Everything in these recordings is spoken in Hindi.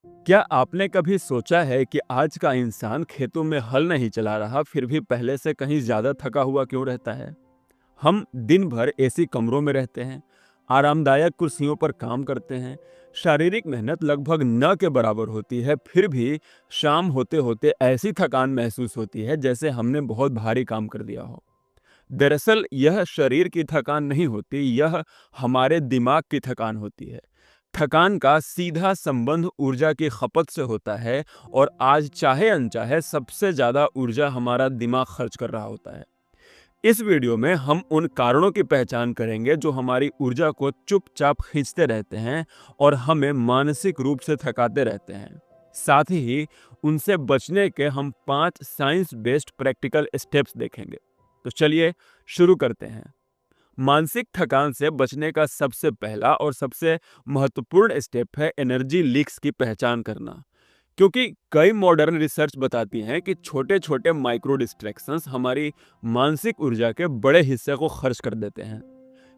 क्या आपने कभी सोचा है कि आज का इंसान खेतों में हल नहीं चला रहा फिर भी पहले से कहीं ज़्यादा थका हुआ क्यों रहता है? हम दिन भर एसी कमरों में रहते हैं, आरामदायक कुर्सियों पर काम करते हैं, शारीरिक मेहनत लगभग न के बराबर होती है, फिर भी शाम होते होते ऐसी थकान महसूस होती है जैसे हमने बहुत भारी काम कर दिया हो। दरअसल यह शरीर की थकान नहीं होती, यह हमारे दिमाग की थकान होती है। थकान का सीधा संबंध ऊर्जा की खपत से होता है और आज चाहे अनचाहे सबसे ज्यादा ऊर्जा हमारा दिमाग खर्च कर रहा होता है। इस वीडियो में हम उन कारणों की पहचान करेंगे जो हमारी ऊर्जा को चुपचाप खींचते रहते हैं और हमें मानसिक रूप से थकाते रहते हैं। साथ ही उनसे बचने के हम 5 साइंस बेस्ड प्रैक्टिकल स्टेप्स देखेंगे। तो चलिए शुरू करते हैं। मानसिक थकान से बचने का सबसे पहला और सबसे महत्वपूर्ण स्टेप है एनर्जी लीक्स की पहचान करना। क्योंकि कई मॉडर्न रिसर्च बताती हैं कि छोटे छोटे माइक्रो डिस्ट्रैक्शंस हमारी मानसिक ऊर्जा के बड़े हिस्से को खर्च कर देते हैं।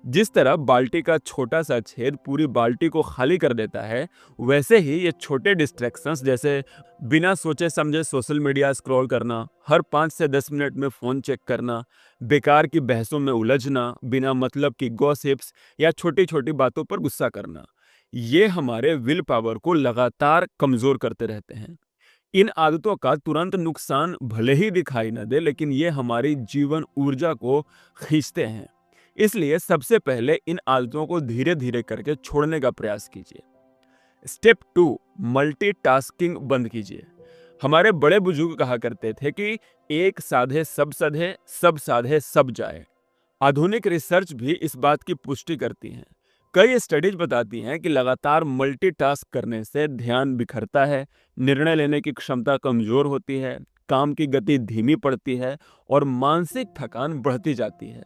जिस तरह बाल्टी का छोटा सा छेद पूरी बाल्टी को खाली कर देता है, वैसे ही ये छोटे डिस्ट्रैक्शंस जैसे बिना सोचे समझे सोशल मीडिया स्क्रॉल करना, हर 5 से 10 मिनट में फ़ोन चेक करना, बेकार की बहसों में उलझना, बिना मतलब की गॉसिप्स या छोटी-छोटी बातों पर गुस्सा करना, ये हमारे विल पावर को लगातार कमज़ोर करते रहते हैं। इन आदतों का तुरंत नुकसान भले ही दिखाई न दे, लेकिन ये हमारी जीवन ऊर्जा को खींचते हैं। इसलिए सबसे पहले इन आदतों को धीरे धीरे करके छोड़ने का प्रयास कीजिए। स्टेप 2, मल्टीटास्किंग बंद कीजिए। हमारे बड़े बुजुर्ग कहा करते थे कि एक साधे सब साधे सब जाए। आधुनिक रिसर्च भी इस बात की पुष्टि करती है। कई स्टडीज बताती हैं कि लगातार मल्टीटास्क करने से ध्यान बिखरता है, निर्णय लेने की क्षमता कमजोर होती है, काम की गति धीमी पड़ती है और मानसिक थकान बढ़ती जाती है।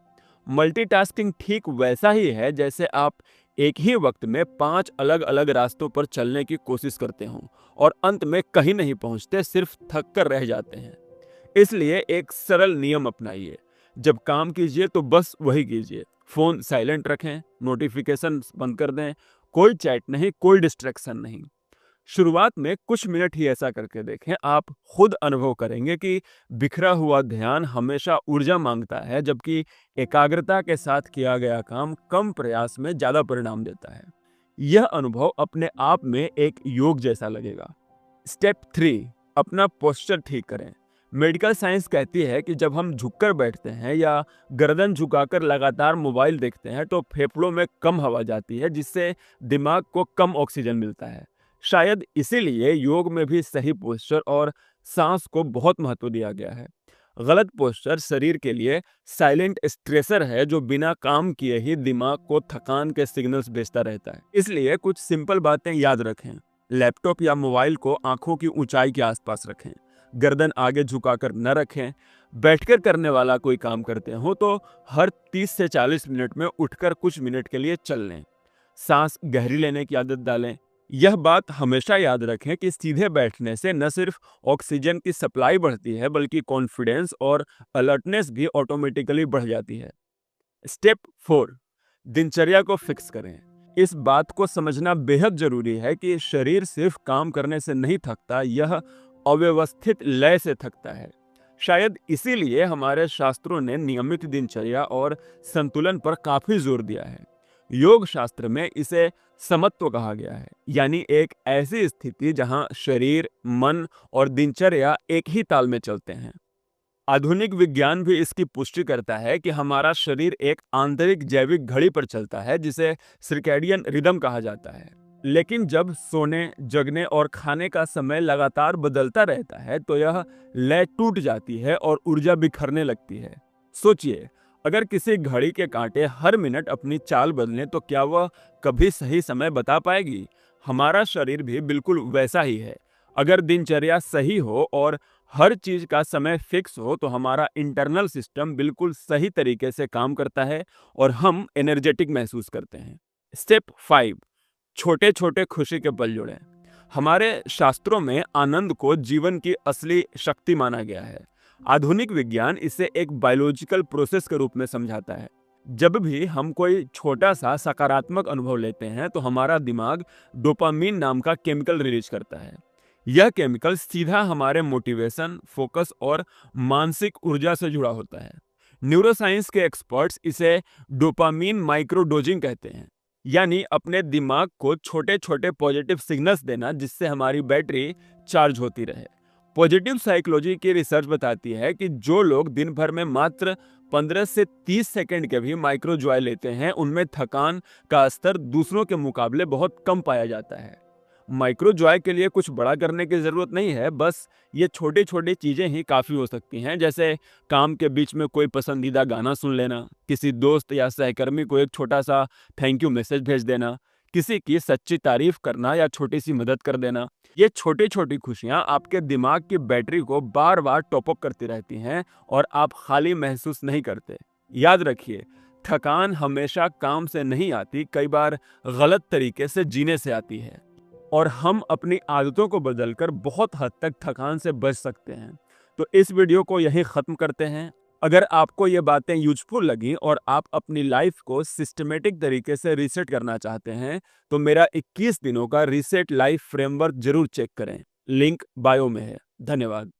मल्टीटास्किंग ठीक वैसा ही है जैसे आप एक ही वक्त में 5 अलग अलग रास्तों पर चलने की कोशिश करते हों और अंत में कहीं नहीं पहुंचते, सिर्फ थक कर रह जाते हैं। इसलिए एक सरल नियम अपनाइए। जब काम कीजिए तो बस वही कीजिए। फ़ोन साइलेंट रखें, नोटिफिकेशन बंद कर दें, कोई चैट नहीं, कोई डिस्ट्रैक्शन नहीं। शुरुआत में कुछ मिनट ही ऐसा करके देखें, आप खुद अनुभव करेंगे कि बिखरा हुआ ध्यान हमेशा ऊर्जा मांगता है, जबकि एकाग्रता के साथ किया गया काम कम प्रयास में ज़्यादा परिणाम देता है। यह अनुभव अपने आप में एक योग जैसा लगेगा। स्टेप 3, अपना पोस्चर ठीक करें। मेडिकल साइंस कहती है कि जब हम झुककर बैठते हैं या गर्दन झुकाकर लगातार मोबाइल देखते हैं तो फेफड़ों में कम हवा जाती है, जिससे दिमाग को कम ऑक्सीजन मिलता है। शायद इसीलिए योग में भी सही पोस्चर और सांस को बहुत महत्व दिया गया है। गलत पोस्चर शरीर के लिए साइलेंट स्ट्रेसर है जो बिना काम किए ही दिमाग को थकान के सिग्नल्स भेजता रहता है। इसलिए कुछ सिंपल बातें याद रखें। लैपटॉप या मोबाइल को आंखों की ऊंचाई के आसपास रखें, गर्दन आगे झुकाकर न रखें। बैठकर करने वाला कोई काम करते हो तो हर 30 से 40 मिनट में उठकर कुछ मिनट के लिए चल लें। सांस गहरी लेने की आदत डालें। यह बात हमेशा याद रखें कि सीधे बैठने से न सिर्फ ऑक्सीजन की सप्लाई बढ़ती है, बल्कि कॉन्फिडेंस और अलर्टनेस भी ऑटोमेटिकली बढ़ जाती है। स्टेप 4, दिनचर्या को फिक्स करें। इस बात को समझना बेहद जरूरी है कि शरीर सिर्फ काम करने से नहीं थकता, यह अव्यवस्थित लय से थकता है। शायद इसीलिए हमारे शास्त्रों ने नियमित दिनचर्या और संतुलन पर काफी जोर दिया है। योग शास्त्र में इसे समत्व कहा गया है, यानी एक ऐसी स्थिति जहां शरीर, मन और दिनचर्या एक ही ताल में चलते हैं। आधुनिक विज्ञान भी इसकी पुष्टि करता है कि हमारा शरीर एक आंतरिक जैविक घड़ी पर चलता है जिसे सर्कैडियन रिदम कहा जाता है। लेकिन जब सोने, जगने और खाने का समय लगातार बदलता रहता है तो यह लय टूट जाती है और ऊर्जा बिखरने लगती है। सोचिए, अगर किसी घड़ी के कांटे हर मिनट अपनी चाल बदलें तो क्या वह कभी सही समय बता पाएगी? हमारा शरीर भी बिल्कुल वैसा ही है। अगर दिनचर्या सही हो और हर चीज का समय फिक्स हो तो हमारा इंटरनल सिस्टम बिल्कुल सही तरीके से काम करता है और हम एनर्जेटिक महसूस करते हैं। स्टेप 5, छोटे छोटे खुशी के पल जोड़ें। हमारे शास्त्रों में आनंद को जीवन की असली शक्ति माना गया है। आधुनिक विज्ञान इसे एक बायोलॉजिकल प्रोसेस के रूप में समझाता है। जब भी हम कोई छोटा-सा सकारात्मक अनुभव लेते हैं, तो हमारा दिमाग डोपामाइन नाम का केमिकल रिलीज़ करता है। यह केमिकल सीधा हमारे मोटिवेशन, फोकस और मानसिक ऊर्जा से जुड़ा होता है। न्यूरोसाइंस के एक्सपर्ट्स इसे डोपामाइन माइक्रोडोजिंग कहते हैं, यानी अपने दिमाग को छोटे-छोटे पॉजिटिव सिग्नल्स देना, जिससे हमारी बैटरी चार्ज होती रहे। पॉजिटिव साइकोलॉजी की रिसर्च बताती है कि जो लोग दिन भर में मात्र 15 से 30 सेकंड के भी माइक्रो जॉय लेते हैं, उनमें थकान का स्तर दूसरों के मुकाबले बहुत कम पाया जाता है। माइक्रो जॉय के लिए कुछ बड़ा करने की ज़रूरत नहीं है, बस ये छोटी-छोटी चीज़ें ही काफ़ी हो सकती हैं, जैसे काम के बीच में कोई पसंदीदा गाना सुन लेना, किसी दोस्त या सहकर्मी को एक छोटा-सा थैंक यू मैसेज भेज देना, किसी की सच्ची तारीफ करना या छोटी-सी मदद कर देना। ये छोटी-छोटी खुशियाँ आपके दिमाग की बैटरी को बार-बार टॉप अप करती रहती हैं और आप खाली महसूस नहीं करते। याद रखिए, थकान हमेशा काम से नहीं आती, कई बार गलत तरीके से जीने से आती है। और हम अपनी आदतों को बदलकर बहुत हद तक थकान से बच सकते हैं। तो इस वीडियो को यहीं ख़त्म करते हैं। अगर आपको ये बातें यूज़फुल लगी और आप अपनी लाइफ को सिस्टमैटिक तरीके से रीसेट करना चाहते हैं, तो मेरा 21 दिनों का रीसेट लाइफ फ्रेमवर्क ज़रूर चेक करें। लिंक बायो में है। धन्यवाद।